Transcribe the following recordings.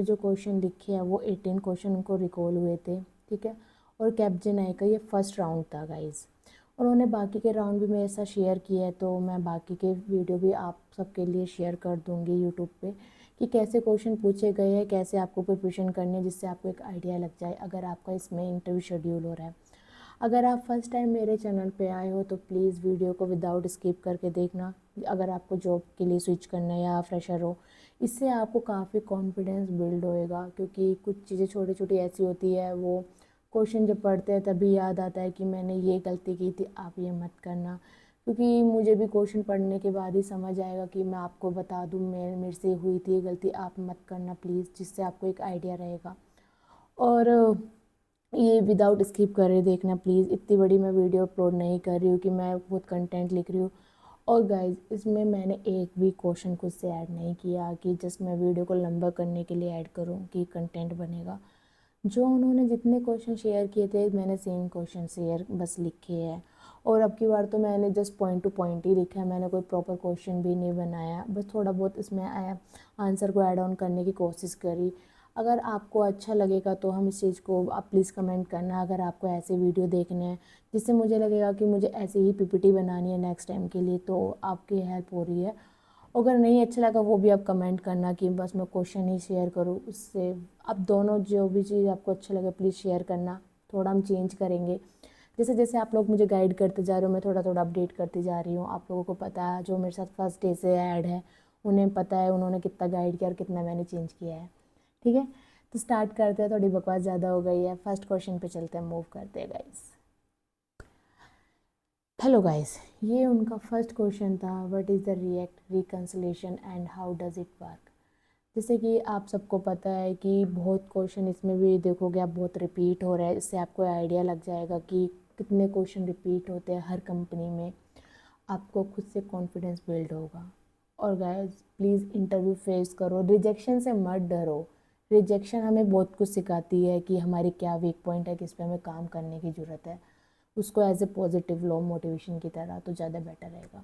जो क्वेश्चन लिखे हैं वो 18 क्वेश्चन उनको रिकॉल हुए थे, ठीक है। और कैपजेमिनी का ये फर्स्ट राउंड था गाइस। उन्होंने बाकी के राउंड भी मेरे साथ शेयर किए हैं, तो मैं बाकी के वीडियो भी आप सबके लिए शेयर कर दूँगी यूट्यूब पे कि कैसे क्वेश्चन पूछे गए हैं, कैसे आपको प्रिपरेशन करनी है, जिससे आपको एक आइडिया लग जाए अगर आपका इसमें इंटरव्यू शेड्यूल हो रहा है। अगर आप फर्स्ट टाइम मेरे चैनल पे आए हो तो प्लीज़ वीडियो को विदाउट स्किप करके देखना, अगर आपको जॉब के लिए स्विच करना है या फ्रेशर हो। इससे आपको काफ़ी कॉन्फिडेंस बिल्ड होएगा, क्योंकि कुछ चीज़ें छोटी छोटी ऐसी होती है, वो क्वेश्चन जब पढ़ते हैं तभी याद आता है कि मैंने ये गलती की थी, आप ये मत करना। क्योंकि मुझे भी क्वेश्चन पढ़ने के बाद ही समझ आएगा कि मैं आपको बता दूँ मेरे से हुई थी ये गलती, आप मत करना प्लीज़, जिससे आपको एक आइडिया रहेगा। और ये विदाउट स्किप करे देखना प्लीज़। इतनी बड़ी मैं वीडियो अपलोड नहीं कर रही हूँ कि मैं बहुत कंटेंट लिख रही हूँ। और गाइज इसमें मैंने एक भी क्वेश्चन खुद से ऐड नहीं किया कि जस्ट मैं वीडियो को लंबा करने के लिए ऐड करूँ कि कंटेंट बनेगा। जो उन्होंने जितने क्वेश्चन शेयर किए थे मैंने सेम क्वेश्चन शेयर बस लिखे हैं। और अब की बार तो मैंने जस्ट पॉइंट टू पॉइंट ही लिखा है, मैंने कोई प्रॉपर क्वेश्चन भी नहीं बनाया, बस थोड़ा बहुत इसमें आंसर को ऐड ऑन करने की कोशिश करी। अगर आपको अच्छा लगेगा तो हम इस चीज़ को आप प्लीज़ कमेंट करना, अगर आपको ऐसे वीडियो देखने हैं जिससे मुझे लगेगा कि मुझे ऐसी ही पीपीटी बनानी है नेक्स्ट टाइम के लिए, तो आपकी हेल्प हो रही है। अगर नहीं अच्छा लगा वो भी आप कमेंट करना कि बस मैं क्वेश्चन ही शेयर करूँ, उससे आप दोनों जो भी चीज़ आपको अच्छा लगे प्लीज़ शेयर करना, थोड़ा हम चेंज करेंगे। जैसे जैसे आप लोग मुझे गाइड करते जा रहे हो मैं थोड़ा थोड़ा अपडेट करती जा रही हूँ। आप लोगों को पता है जो मेरे साथ फर्स्ट डे से ऐड है उन्हें पता है उन्होंने कितना गाइड किया और कितना मैंने चेंज किया है, ठीक है। तो स्टार्ट करते हैं, थोड़ी बकवास ज़्यादा हो गई है, फर्स्ट क्वेश्चन पे चलते हैं, मूव करते हैं गाइस। हेलो गाइस, ये उनका फर्स्ट क्वेश्चन था, what is the react reconciliation and how does it work. जैसे कि आप सबको पता है कि बहुत क्वेश्चन इसमें भी देखोगे आप बहुत रिपीट हो रहा है, इससे आपको आइडिया लग जाएगा कि कितने क्वेश्चन रिपीट होते हैं हर कंपनी में, आपको खुद से कॉन्फिडेंस बिल्ड होगा। और गाइस प्लीज़ इंटरव्यू फेस करो, रिजेक्शन से मत डरो। रिजेक्शन हमें बहुत कुछ सिखाती है कि हमारी क्या वीक पॉइंट है, किस पे हमें काम करने की ज़रूरत है, उसको एज ए पॉजिटिव लो मोटिवेशन की तरह तो ज़्यादा बेटर रहेगा।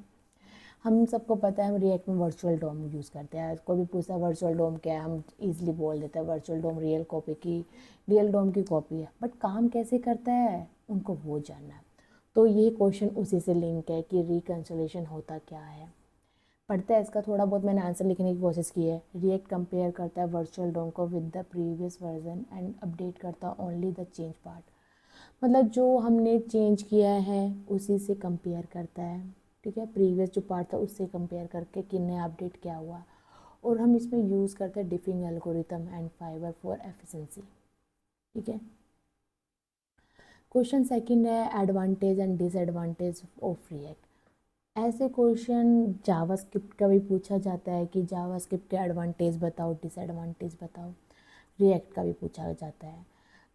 हम सबको पता है हम रिएक्ट में वर्चुअल डोम यूज़ करते हैं, कोई भी पूछता है वर्चुअल डोम क्या है, हम इजीली बोल देते हैं वर्चुअल डोम रियल डोम की कॉपी है, बट काम कैसे करता है उनको वो जानना है। तो ये क्वेश्चन उसी से लिंक है कि रिकंसिलेशन होता क्या है। पढ़ते हैं इसका थोड़ा बहुत, मैंने आंसर लिखने की कोशिश की है। रिएक्ट कंपेयर करता है वर्चुअल डोम को with the previous version and update करता है ओनली द चेंज पार्ट। मतलब जो हमने चेंज किया है उसी से कंपेयर करता है, ठीक है। प्रीवियस जो पार्ट था उससे कंपेयर करके कि नया अपडेट क्या हुआ। और हम इसमें यूज़ करते हैं diffing algorithm and fibre for efficiency, ठीक है। क्वेश्चन सेकंड है advantage and disadvantage of react. ऐसे क्वेश्चन जावास्क्रिप्ट का भी पूछा जाता है कि जावास्क्रिप्ट के एडवांटेज बताओ डिसएडवांटेज बताओ, रिएक्ट का भी पूछा जाता है।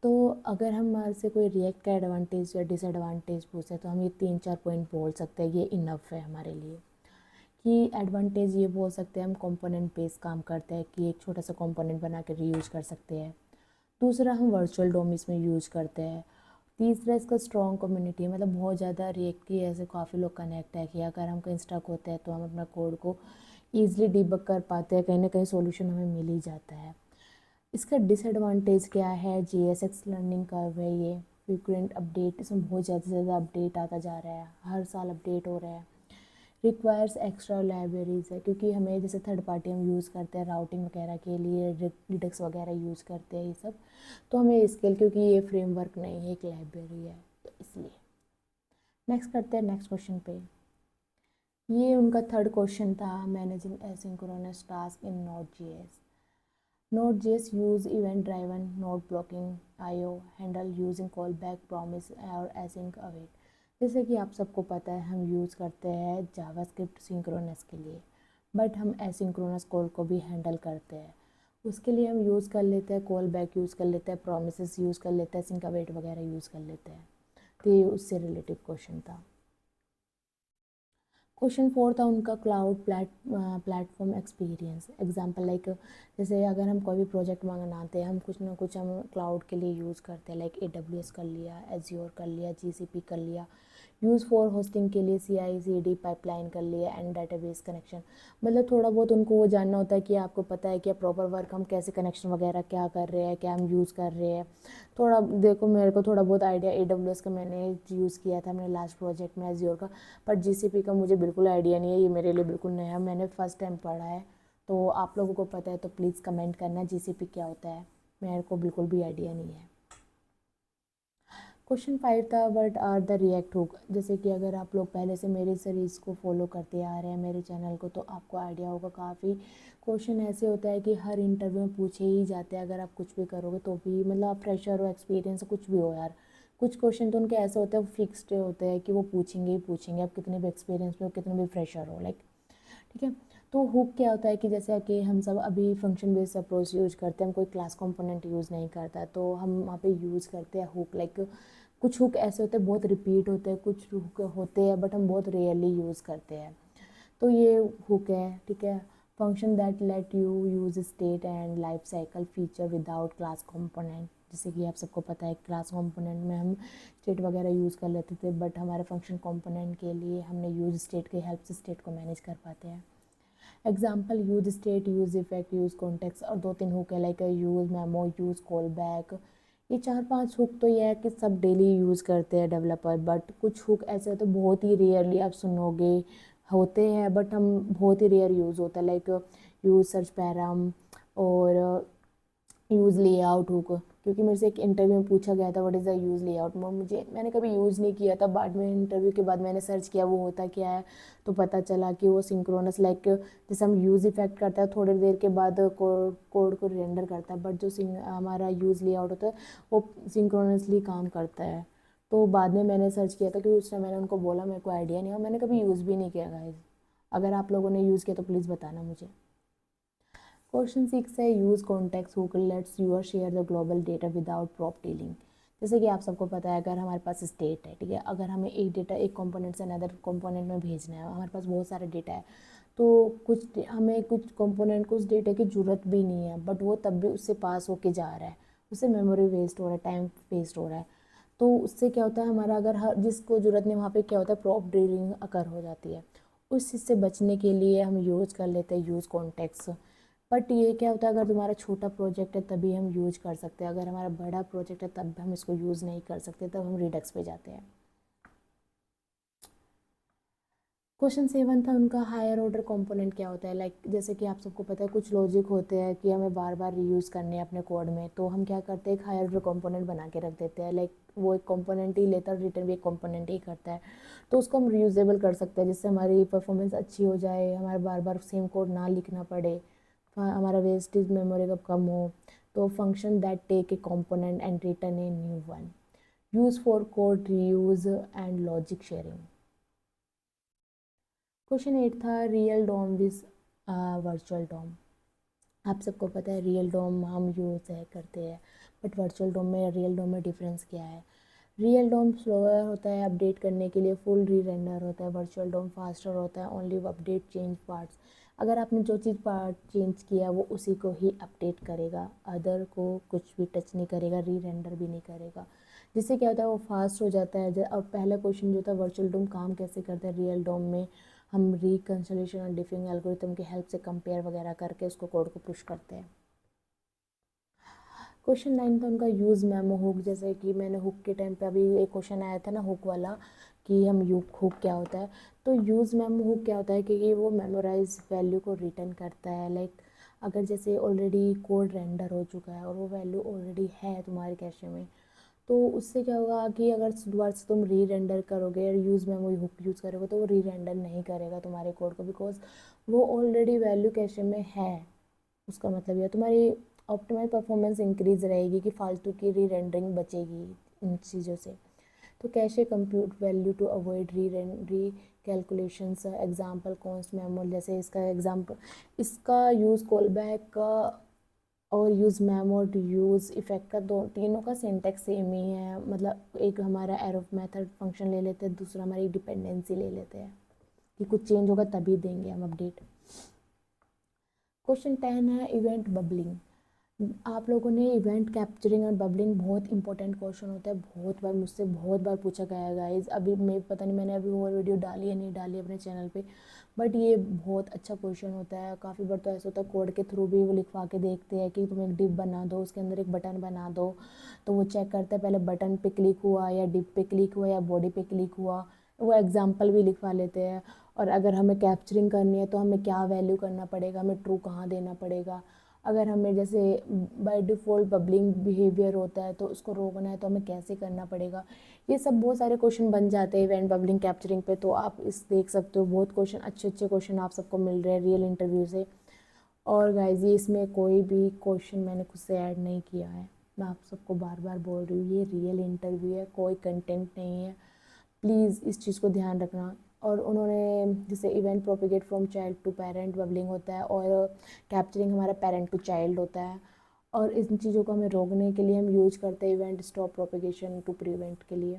तो अगर हमारे से कोई रिएक्ट का एडवांटेज या डिसएडवांटेज पूछे तो हम ये 3-4 पॉइंट बोल सकते हैं, ये इनफ है हमारे लिए। कि एडवांटेज ये बोल सकते हैं हम कंपोनेंट बेस काम करते हैं कि एक छोटा सा कंपोनेंट बना के रीयूज कर सकते हैं। दूसरा हम वर्चुअल डोम इसमें यूज़ करते हैं। तीसरा इसका स्ट्रॉन्ग कम्युनिटी है, मतलब बहुत ज़्यादा रिएक्ट की ऐसे काफ़ी लोग कनेक्ट है कि अगर हम कहीं स्टक होते हैं तो हम अपना कोड को ईजिली डिबग कर पाते हैं, कहीं ना कहीं सोल्यूशन हमें मिल ही जाता है। इसका डिसएडवांटेज क्या है, JSX लर्निंग कर्व है ये, फ्रीक्वेंट अपडेट, इसमें बहुत ज़्यादा से ज़्यादा अपडेट आता जा रहा है, हर साल अपडेट हो रहा है। रिक्वायर्स एक्स्ट्रा लाइब्रेरीज़ है, क्योंकि हमें जैसे थर्ड पार्टी हम यूज़ करते हैं राउटिंग वगैरह के लिए, डिडक्स वगैरह यूज़ करते हैं ये सब, तो हमें इसके लिए, क्योंकि ये फ्रेमवर्क नहीं है एक लाइब्रेरी है, तो इसलिए। नेक्स्ट करते हैं नेक्स्ट क्वेश्चन पे। ये उनका थर्ड क्वेश्चन था, managing asynchronous task in Node.js। Node.js use event driven node blocking IO handle using callback promise और async await। जैसे कि आप सबको पता है हम यूज़ करते हैं जावास्क्रिप्ट सिंक्रोनस के लिए, बट हम एसिंक्रोनस कॉल को भी हैंडल करते हैं। उसके लिए हम यूज़ कर लेते हैं कॉल बैक, यूज़ कर लेते हैं प्रोमिस यूज़ कर लेते हैं, सिंक अवेट वगैरह यूज़ कर लेते हैं। तो ये उससे रिलेटिव क्वेश्चन था। क्वेश्चन फोर था उनका cloud platform experience example, like जैसे अगर हम कोई भी प्रोजेक्ट बनाते हैं हम कुछ ना कुछ हम क्लाउड के लिए यूज़ करते हैं, लाइक AWS कर लिया, एज्योर कर लिया, GCP कर लिया, यूज़ फॉर होस्टिंग के लिए CI/CD पाइपलाइन कर लिया एंड डेटाबेस कनेक्शन। मतलब थोड़ा बहुत उनको वो जानना होता है कि आपको पता है कि प्रॉपर वर्क हम कैसे कनेक्शन वगैरह क्या कर रहे हैं, क्या हम यूज़ कर रहे हैं। थोड़ा देखो मेरे को थोड़ा बहुत आइडिया AWS का मैंने यूज़ किया था मेरे लास्ट प्रोजेक्ट में एज्योर का, पर GCP का मुझे बिल्कुल आइडिया नहीं है, ये मेरे लिए बिल्कुल नया है, मैंने फ़र्स्ट टाइम पढ़ा है। तो आप लोगों को पता है तो प्लीज़ कमेंट करना GCP क्या होता है, मेरे को बिल्कुल भी आइडिया नहीं है। क्वेश्चन 5 था what are the react hook. जैसे कि अगर आप लोग पहले से मेरी सीरीज़ को फॉलो करते आ रहे हैं मेरे चैनल को, तो आपको आइडिया होगा काफ़ी क्वेश्चन ऐसे होता है कि हर इंटरव्यू में पूछे ही जाते हैं, अगर आप कुछ भी करोगे तो भी, मतलब आप फ्रेशर हो, एक्सपीरियंस कुछ भी हो यार, कुछ क्वेश्चन तो उनके ऐसे होते हैं, फिक्स्ड होते हैं कि वो पूछेंगे ही पूछेंगे, आप कितने भी एक्सपीरियंस में हो, कितने भी फ्रेशर हो, लाइक, ठीक है। तो हुक क्या होता है कि जैसे कि हम सब अभी फंक्शन बेस्ड अप्रोच यूज करते हैं, हम कोई क्लास कंपोनेंट यूज़ नहीं करता, तो हम वहाँ पे यूज़ करते हैं हुक। लाइक कुछ हुक ऐसे होते हैं बहुत रिपीट होते हैं, कुछ हुक होते हैं बट हम बहुत रेयरली यूज़ करते हैं, तो ये हुक है, ठीक है। Function that let you use state and life cycle feature without class component. जैसे कि आप सबको पता है क्लास कंपोनेंट में हम स्टेट वगैरह यूज़ कर लेते थे, बट हमारे फंक्शन कंपोनेंट के लिए हमने यूज स्टेट की हेल्प से स्टेट को मैनेज कर पाते हैं। Example use state, use effect, use context, और 2-3 हुक है like use memo, use call back. ये 4-5 हुक तो ये है कि सब डेली यूज़ करते हैं डेवलपर, बट कुछ हुक ऐसे तो बहुत ही रेयरली आप सुनोगे, होते हैं बट हम बहुत ही रेयर यूज़ होता है, लाइक यूज सर्च पैराम और यूज़ लेआउट हुक। क्योंकि मेरे से एक इंटरव्यू में पूछा गया था what is the use layout, मैंने कभी यूज़ नहीं किया था, बाद में इंटरव्यू के बाद मैंने सर्च किया वो होता क्या है, तो पता चला कि वो सिंक्रोनस, लाइक जैसे हम यूज़ इफेक्ट करता है थोड़ी देर के बाद कोड को रेंडर करता है, बट जो हमारा यूज़ लेआउट होता है वो सिंक्रोनसली काम करता है। तो बाद में मैंने सर्च किया था, क्योंकि उस टाइम मैंने उनको बोला मेरे को आइडिया नहीं है, मैंने कभी यूज़ भी नहीं किया गाइस। अगर आप लोगों ने यूज़ किया तो प्लीज़ बताना मुझे। क्वेश्चन 6 है use context hook let's your share the global data without prop drilling. जैसे कि आप सबको पता है अगर हमारे पास स्टेट है, ठीक है, अगर हमें एक डेटा एक कंपोनेंट से अनदर कंपोनेंट में भेजना है, हमारे पास बहुत सारे डेटा है, तो हमें कुछ कंपोनेंट को उस डेटा की ज़रूरत भी नहीं है, बट वो तब भी उससे पास होके जा रहा है, उससे मेमोरी वेस्ट हो रहा है, टाइम वेस्ट हो रहा है। तो उससे क्या होता है हमारा, अगर हर जिसको ज़रूरत नहीं वहाँ पे क्या होता है प्रॉप डीलिंग अकर हो जाती है। उस चीज़ से बचने के लिए हम यूज़ कर लेते हैं यूज़ कॉन्टेक्स्ट। बट ये क्या होता है अगर तुम्हारा छोटा प्रोजेक्ट है तभी हम यूज कर सकते हैं, अगर हमारा बड़ा प्रोजेक्ट है तब हम इसको यूज़ नहीं कर सकते, तब हम रिडक्स पे जाते हैं। क्वेश्चन 7 था उनका हायर ऑर्डर कंपोनेंट क्या होता है। लाइक जैसे कि आप सबको पता है कुछ लॉजिक होते हैं कि हमें बार बार रीयूज़ करने हैं अपने कोड में, तो हम क्या करते हैं एक हायर ऑर्डर कंपोनेंट बना के रख देते हैं, लाइक वो एक कंपोनेंट ही लेता है, रिटर्न भी एक कंपोनेंट ही करता है, तो उसको हम रीयूजेबल कर सकते हैं जिससे हमारी परफॉर्मेंस अच्छी हो जाए, हमारे बार बार सेम कोड ना लिखना पड़े, हमारा वेस्टेज मेमोरी का कम हो। तो function that take a component and return a new one, use for code reuse and logic sharing. Question 8 था real DOM vs virtual DOM. आप सबको पता है रियल डॉम हम यूज़ है करते हैं, बट वर्चुअल डॉम में रियल डॉम में डिफरेंस क्या है। रियल डॉम स्लोअर होता है अपडेट करने के लिए, फुल री रेंडर होता है, वर्चुअल डॉम फास्टर होता है, ओनली अपडेट चेंज पार्ट्स। अगर आपने जो चीज़ पार्ट चेंज किया वो उसी को ही अपडेट करेगा, अदर को कुछ भी टच नहीं करेगा, री रेंडर भी नहीं करेगा, जिससे क्या होता है वो फास्ट हो जाता है। अब पहला क्वेश्चन जो था वर्चुअल डोम काम कैसे करता है, रियल डोम में हम रिकंसोलेशन और डिफिंग एल्गोरिथम की हेल्प से कंपेयर वगैरह करके उसको कोड को पुश करते हैं। क्वेश्चन 9 था उनका यूज़ मेमो हुक। जैसे कि मैंने हुक के टाइम पे अभी एक क्वेश्चन आया था ना हुक वाला, कि हम हुक क्या होता है, तो यूज़ मेमो हुक क्या होता है कि वो मेमोराइज वैल्यू को रिटर्न करता है। लाइक अगर जैसे ऑलरेडी कोड रेंडर हो चुका है और वो वैल्यू ऑलरेडी है तुम्हारे कैशे में, तो उससे क्या होगा कि अगर दोबारा से तुम री रेंडर करोगे और यूज़ मेमोरी हुक यूज़ करोगे तो वो री रेंडर नहीं करेगा तुम्हारे कोड को, बिकॉज वो ऑलरेडी वैल्यू कैशे में है। उसका मतलब यह तुम्हारी ऑप्टिमाइज परफॉर्मेंस इंक्रीज रहेगी कि फालतू की री रेंडरिंग बचेगी इन चीज़ों से। तो cache compute value to avoid recalculations. Example const memo, जैसे इसका एग्जांपल, इसका यूज़ कॉल बैक का और यूज़ मेमो यूज़ इफेक्ट का, दो तीनों का सिंटेक्स सेम ही है। मतलब एक हमारा एरो मेथड फंक्शन ले लेते हैं, दूसरा हमारी डिपेंडेंसी ले लेते हैं कि कुछ चेंज होगा तभी देंगे हम अपडेट। क्वेश्चन 10 है इवेंट बबलिंग। आप लोगों ने इवेंट कैप्चरिंग और बबलिंग बहुत इंपॉर्टेंट क्वेश्चन होता है, बहुत बार मुझसे बहुत बार पूछा गया है गाइज। अभी मैं पता नहीं मैंने अभी वो वीडियो डाली है नहीं डाली अपने चैनल पे, बट ये बहुत अच्छा क्वेश्चन होता है। काफ़ी बार तो ऐसा होता है कोड के थ्रू भी वो लिखवा के देखते हैं कि तुम एक डिप बना दो, उसके अंदर एक बटन बना दो, तो वो चेक करते हैं पहले बटन पे क्लिक हुआ या डिप पे क्लिक हुआ या बॉडी पे क्लिक हुआ, वो एग्जाम्पल भी लिखवा लेते हैं। और अगर हमें कैप्चरिंग करनी है तो हमें क्या वैल्यू करना पड़ेगा, हमें ट्रू कहाँ देना पड़ेगा। अगर हमें जैसे बाय डिफ़ॉल्ट बबलिंग बिहेवियर होता है तो उसको रोकना है तो हमें कैसे करना पड़ेगा। ये सब बहुत सारे क्वेश्चन बन जाते हैं इवेंट बबलिंग कैप्चरिंग पे, तो आप इस देख सकते हो बहुत क्वेश्चन अच्छे अच्छे क्वेश्चन आप सबको मिल रहे हैं रियल इंटरव्यू से। और गाइज ये इसमें कोई भी क्वेश्चन मैंने खुद से ऐड नहीं किया है, मैं आप सबको बार बार बोल रही हूँ ये रियल इंटरव्यू है, कोई कंटेंट नहीं है, प्लीज़ इस चीज़ को ध्यान रखना। और उन्होंने जैसे event propagate from child to parent bubbling होता है, और कैप्चरिंग हमारा पेरेंट टू चाइल्ड होता है। और इन चीज़ों को हमें रोकने के लिए हम यूज करते हैं event stop propagation to prevent के लिए।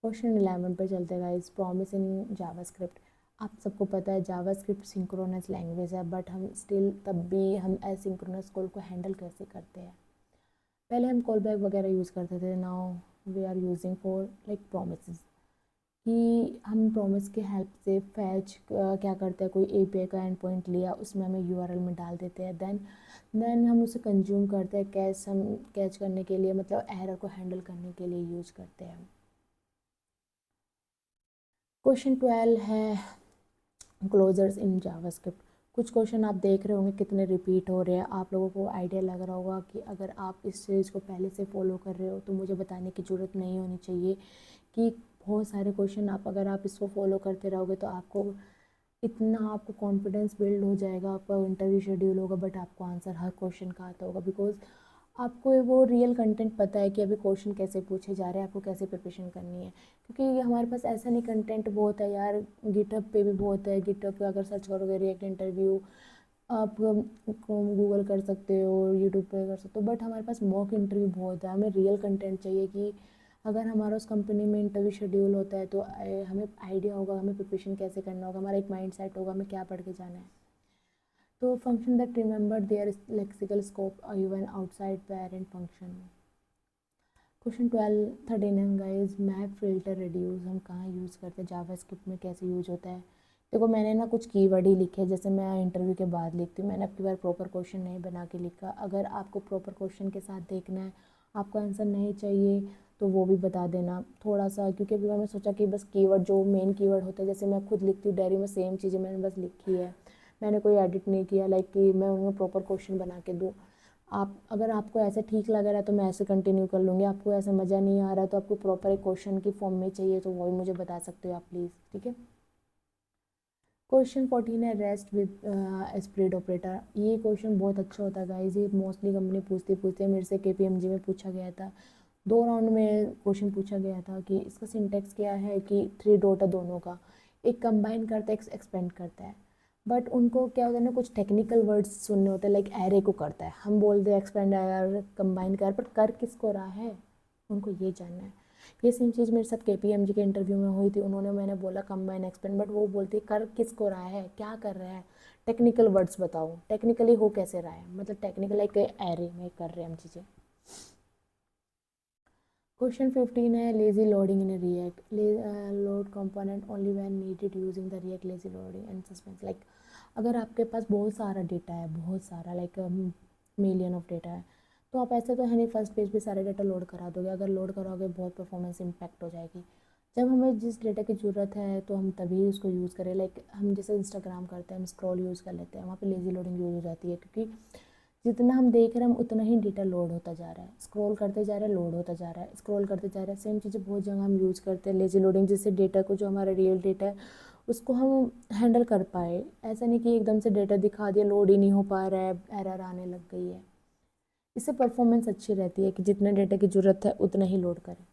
क्वेश्चन 11 पर चलते हैं गाइस, प्रॉमिस इन जावास्क्रिप्ट। आप सबको पता है जावास्क्रिप्ट सिंक्रोनस लैंग्वेज है, बट हम स्टिल तब भी हम एसिंक्रोनस कॉल को हैंडल कैसे करते हैं। पहले हम कॉल बैक वगैरह यूज़ करते थे, now we are using for like promise, कि हम प्रॉमिस के हेल्प से फैच क्या करते हैं, कोई एपीआई का एंड पॉइंट लिया उसमें हमें यूआरएल में डाल देते हैं, देन हम उसे कंज्यूम करते हैं, हम कैच करने के लिए, मतलब एरर को हैंडल करने के लिए यूज करते हैं। क्वेश्चन 12 है क्लोजर्स इन जावास्क्रिप्ट। कुछ क्वेश्चन आप देख रहे होंगे कितने रिपीट हो रहे हैं, आप लोगों को आइडिया लग रहा होगा कि अगर आप इस चीज़ को पहले से फॉलो कर रहे हो तो मुझे बताने की ज़रूरत नहीं होनी चाहिए कि बहुत सारे क्वेश्चन आप अगर आप इसको फॉलो करते रहोगे तो आपको इतना आपको कॉन्फिडेंस बिल्ड हो जाएगा, आपका इंटरव्यू शेड्यूल होगा बट आपको आंसर हर क्वेश्चन का आता होगा, बिकॉज आपको वो रियल कंटेंट पता है कि अभी क्वेश्चन कैसे पूछे जा रहे हैं, आपको कैसे प्रिपरेशन करनी है। क्योंकि हमारे पास ऐसा नहीं कंटेंट बहुत है यार, गिटहब पे भी बहुत है, गिटहब पे अगर सर्च करोगे रिएक्ट इंटरव्यू आप गूगल कर सकते हो, यूट्यूब पे कर सकते हो, बट हमारे पास मॉक इंटरव्यू बहुत है। हमें रियल कंटेंट चाहिए कि अगर हमारा उस कंपनी में इंटरव्यू शेड्यूल होता है तो हमें आइडिया होगा हमें प्रिपरेशन कैसे करना होगा, हमारा एक माइंड सेट होगा हमें क्या पढ़ के जाना है। तो function that remember their lexical scope even outside parent function. Question 12 13 guys, map filter reduce हम कहाँ यूज़ करते हैं, जावास्क्रिप्ट में कैसे यूज होता है। देखो मैंने ना कुछ कीवर्ड ही लिखे, जैसे मैं इंटरव्यू के बाद लिखती हूँ, मैंने अब की बार प्रॉपर क्वेश्चन नहीं बना के लिखा। अगर आपको प्रॉपर क्वेश्चन के साथ देखना है, आपको आंसर नहीं चाहिए तो वो भी बता देना थोड़ा सा, क्योंकि अभी मैंने सोचा कि बस कीवर्ड जो मेन कीवर्ड होते हैं, जैसे मैं खुद लिखती हूँ डायरी में सेम चीज़ें मैंने बस लिखी है, मैंने कोई एडिट नहीं किया लाइक कि मैं उनमें प्रॉपर क्वेश्चन बना के दूँ। आप अगर आपको ऐसे ठीक लग रहा है तो मैं ऐसे कंटिन्यू कर लूँगी, आपको ऐसा मज़ा नहीं आ रहा तो आपको प्रॉपर एक क्वेश्चन की फॉर्म में चाहिए तो वो भी मुझे बता सकते हो आप प्लीज़, ठीक है। क्वेश्चन 14 है रेस्ट विद स्प्लिट ऑपरेटर। ये क्वेश्चन बहुत अच्छा होता है गाइस, ये मोस्टली कंपनी पूछती पूछते मेरे से केपीएमजी में पूछा गया था, 2 राउंड में क्वेश्चन पूछा गया था कि इसका सिंटेक्स क्या है कि 3 डॉट है दोनों का, एक कंबाइन करता है एक एक्सपेंड करता है, बट उनको क्या होता है ना कुछ टेक्निकल वर्ड्स सुनने होते हैं, लाइक एरे को करता है, हम बोलते हैं एक्सपेंड आर कंबाइन कर, पर कर किसको रहा है उनको ये जानना है। ये सेम चीज़ मेरे साथ केपीएमजी के इंटरव्यू में हुई थी, उन्होंने मैंने बोला कंबाइन एक्सपेंड, बट वो बोलती कर किसको रहा है, क्या कर रहा है, टेक्निकल वर्ड्स बताओ, टेक्निकली हो कैसे रहा है, मतलब टेक्निकल लाइक एरे में कर रहे हैं हम चीज़ें। क्वेश्चन 15 है lazy loading in React, load component only when needed using the react lazy loading and suspense. Like अगर आपके पास बहुत सारा डेटा है, बहुत सारा लाइक मिलियन ऑफ डेटा है, तो आप ऐसे तो है नहीं फर्स्ट पेज पे सारे डेटा लोड करा दोगे, अगर लोड कराओगे बहुत परफॉर्मेंस इम्पैक्ट हो जाएगी। जब हमें जिस डेटा की ज़रूरत है तो हम तभी उसको यूज़ करें, लाइक हम जैसे इंस्टाग्राम करते हैं हम स्क्रॉल यूज़ कर लेते हैं, वहाँ पे लेजी लोडिंग यूज़ हो जाती है, क्योंकि जितना हम देख रहे हैं हम उतना ही डेटा लोड होता जा रहा है, स्क्रॉल करते जा रहे हैं लोड होता जा रहा है, स्क्रॉल करते जा रहे हैं, सेम चीज़ें बहुत जगह हम यूज़ करते हैं लेजी लोडिंग, जिससे डेटा को जो हमारा रियल डेटा है उसको हम हैंडल कर पाए। ऐसा नहीं कि एकदम से डेटा दिखा दिया लोड ही नहीं हो पा रहा है, एरर आने लग गई है। इससे परफॉर्मेंस अच्छी रहती है कि जितने डेटा की ज़रूरत है उतना ही लोड करें।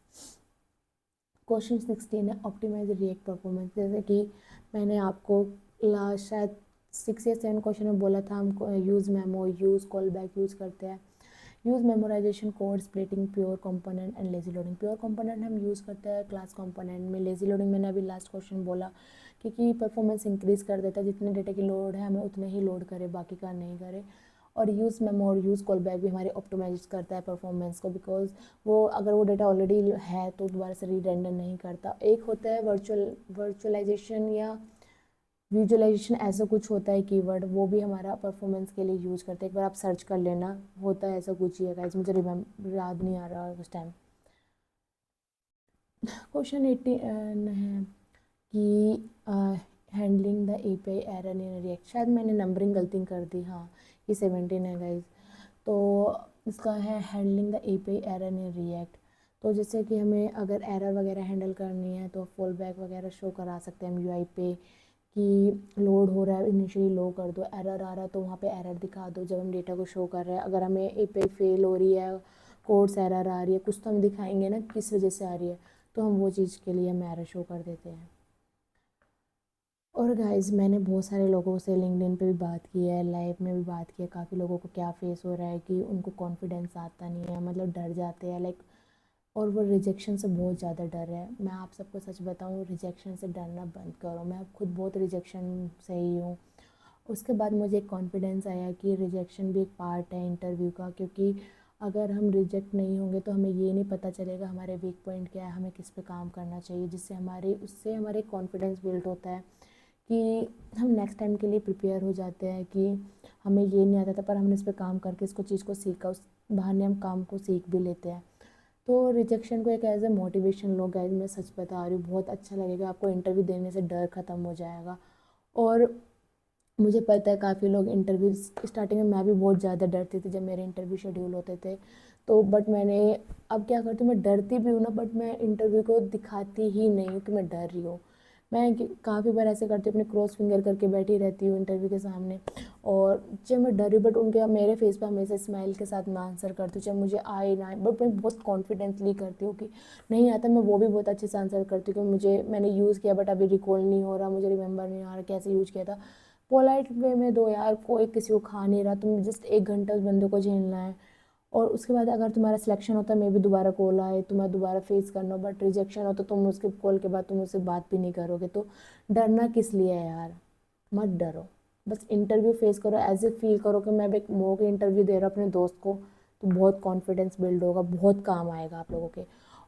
क्वेश्चन 16 है ऑप्टिमाइज रिएक्ट परफॉर्मेंस। जैसे कि मैंने आपको लास्ट शायद 6 या 7 क्वेश्चन में बोला था, हम use memo use call back use करते हैं, use memorisation code splitting pure component and lazy loading. Pure component हम यूज़ करते हैं क्लास कंपोनेंट में, लेजी लोडिंग मैंने अभी लास्ट क्वेश्चन बोला क्योंकि परफॉर्मेंस इंक्रीज़ कर देता है, जितने डेटा की लोड है हमें उतने ही लोड करे बाकी का नहीं करे। और यूज़ मेमो और यूज़ कॉल बैक भी हमारे ऑप्टिमाइज करता है परफॉर्मेंस को, बिकॉज वो अगर वो डेटा ऑलरेडी है तो दोबारा से रीरेंडर नहीं करता। एक होता है वर्चुअलाइजेशन या विजुअलाइजेशन, ऐसा कुछ होता है कीवर्ड, वो भी हमारा परफॉर्मेंस के लिए यूज़ करते हैं। एक बार आप सर्च कर लेना, होता है ऐसा कुछ ही है गाइस, मुझे याद नहीं आ रहा उस टाइम। क्वेश्चन 18 है कि handling the API error in React, शायद मैंने नंबरिंग गलती कर दी, हाँ ये 17 है गाइज। तो इसका है handling the API error in React. तो जैसे कि हमें अगर एरर वगैरह हैंडल करनी है तो फॉल बैक वगैरह शो करा सकते हैं हम UI पे, कि लोड हो रहा है इनिशियली लो कर दो, एरर आ रहा है तो वहाँ पे एरर दिखा दो जब हम डेटा को शो कर रहे हैं। अगर हमें API फेल हो रही है, कोड्स एरर आ रही है, कुछ तो हम दिखाएंगे ना किस वजह से आ रही है, तो हम वो चीज़ के लिए हम एरर शो कर देते हैं। और गाइज़ मैंने बहुत सारे लोगों से लिंक्डइन पे भी बात की है, लाइव में भी बात की है, काफ़ी लोगों को क्या फेस हो रहा है कि उनको कॉन्फिडेंस आता नहीं है, मतलब डर जाते हैं लाइक, और वो रिजेक्शन से बहुत ज़्यादा डर है। मैं आप सबको सच बताऊँ, रिजेक्शन से डरना बंद करो। मैं खुद बहुत रिजेक्शन से ही हूँ। उसके बाद मुझे एक कॉन्फिडेंस आया कि रिजेक्शन भी एक पार्ट है इंटरव्यू का, क्योंकि अगर हम रिजेक्ट नहीं होंगे तो हमें ये नहीं पता चलेगा हमारे वीक पॉइंट क्या है, हमें किस पे काम करना चाहिए, जिससे उससे हमारे कॉन्फिडेंस बिल्ड होता है कि हम नेक्स्ट टाइम के लिए प्रिपेयर हो जाते हैं कि हमें ये नहीं आता था पर हमने इस पर काम करके इसको चीज़ को सीखा, उस बहाने हम काम को सीख भी लेते हैं। तो रिजेक्शन को एक एज ए मोटिवेशन लो गाइस, मैं सच बता रही हूँ, बहुत अच्छा लगेगा आपको, इंटरव्यू देने से डर ख़त्म हो जाएगा। और मुझे पता है काफ़ी लोग इंटरव्यू, स्टार्टिंग में मैं भी बहुत ज़्यादा डरती थी जब मेरे इंटरव्यू शेड्यूल होते थे, तो बट मैंने अब क्या करती हूँ, मैं डरती भी हूँ ना बट मैं इंटरव्यू को दिखाती ही नहीं हूँ कि मैं डर रही हूँ। मैं काफ़ी बार ऐसे करती हूँ, अपने क्रॉस फिंगर करके बैठी रहती हूँ इंटरव्यू के सामने, और जब मैं डरी बट उनके मेरे फेस पे हमेशा स्माइल के साथ मैं आंसर करती हूँ, चाहे मुझे आए ना आए, बट मैं बहुत कॉन्फिडेंटली करती हूँ कि नहीं आता, मैं वो भी बहुत अच्छे से आंसर करती हूँ कि मैंने यूज़ किया बट अभी रिकॉल नहीं हो रहा, मुझे रिमेंबर नहीं आ रहा कैसे यूज़ किया था। पोलाइट वे में दो यार, कोई किसी को खा नहीं रहा, तुम जस्ट 1 घंटा उस बंदे को झेलना है, और उसके बाद अगर तुम्हारा सिलेक्शन होता है, मे भी दोबारा कॉल आए, तुम्हें दोबारा फेस करना हो, बट रिजेक्शन हो तो तुम उसके कॉल के बाद तुम उससे बात भी नहीं करोगे, तो डरना किस लिए है यार, मत डरो, बस इंटरव्यू फेस करो, एज ए फील करो कि मैं एक मॉक इंटरव्यू दे रहा हूँ अपने दोस्त को, तो बहुत कॉन्फिडेंस बिल्ड होगा, बहुत काम आएगा आप लोगों के।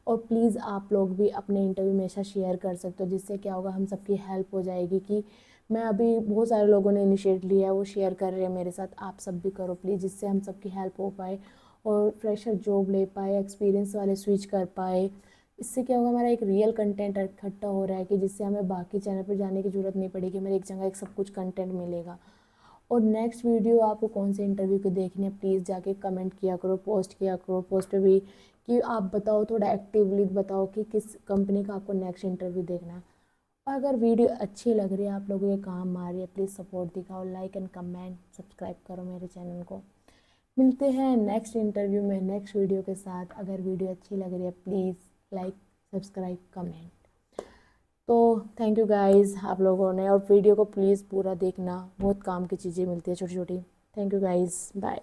और प्लीज़ आप लोग भी अपने इंटरव्यू हमेशा शेयर कर सकते हो, जिससे क्या होगा, हम सबकी हेल्प हो जाएगी। कि मैं अभी बहुत सारे लोगों ने इनिशिएट लिया है, वो शेयर कर रहे हैं मेरे साथ, आप सब भी करो प्लीज़, जिससे हम सबकी हेल्प हो पाए और फ्रेशर जॉब ले पाए, एक्सपीरियंस वाले स्विच कर पाए। इससे क्या होगा, हमारा एक रियल कंटेंट इकट्ठा हो रहा है कि जिससे हमें बाकी चैनल पर जाने की ज़रूरत नहीं पड़ेगी, हमें एक जगह एक सब कुछ कंटेंट मिलेगा। और नेक्स्ट वीडियो आपको कौन से इंटरव्यू के देखने हैं, प्लीज़ जाके कमेंट किया करो, पोस्ट किया करो पोस्ट पे भी, कि आप बताओ, थोड़ा एक्टिवली बताओ कि किस कंपनी का आपको नेक्स्ट इंटरव्यू देखना है। और अगर वीडियो अच्छी लग रही है, आप लोगों के काम आ रही है, प्लीज़ सपोर्ट दिखाओ, लाइक एंड कमेंट, सब्सक्राइब करो मेरे चैनल को। मिलते हैं नेक्स्ट इंटरव्यू में नेक्स्ट वीडियो के साथ। अगर वीडियो अच्छी लग रही है प्लीज़ लाइक, सब्सक्राइब, कमेंट। तो थैंक यू गाइस आप लोगों ने, और वीडियो को प्लीज़ पूरा देखना, बहुत काम की चीज़ें मिलती है छोटी छोटी। Thank you guys, bye.